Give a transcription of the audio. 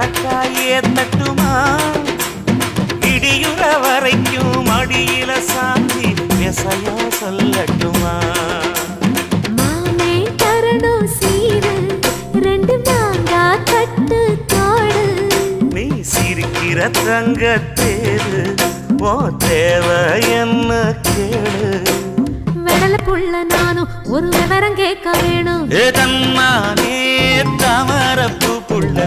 பட்டாயே தட்டுமா இடியுற வரைக்கும் அடியில சாந்தி விசையா சொல்லட்டுமா மாமே தரணும் சீரு ரெண்டு மாங்கா கட்டு தோடு நீ சிரிக்கிற தங்கத்தேரு ஓ தேவை என்ன கேளு வெடல புள்ள நானும் ஒரு விவரம் கேட்க வேணும் தன்னானே தாமரப்பு புள்ள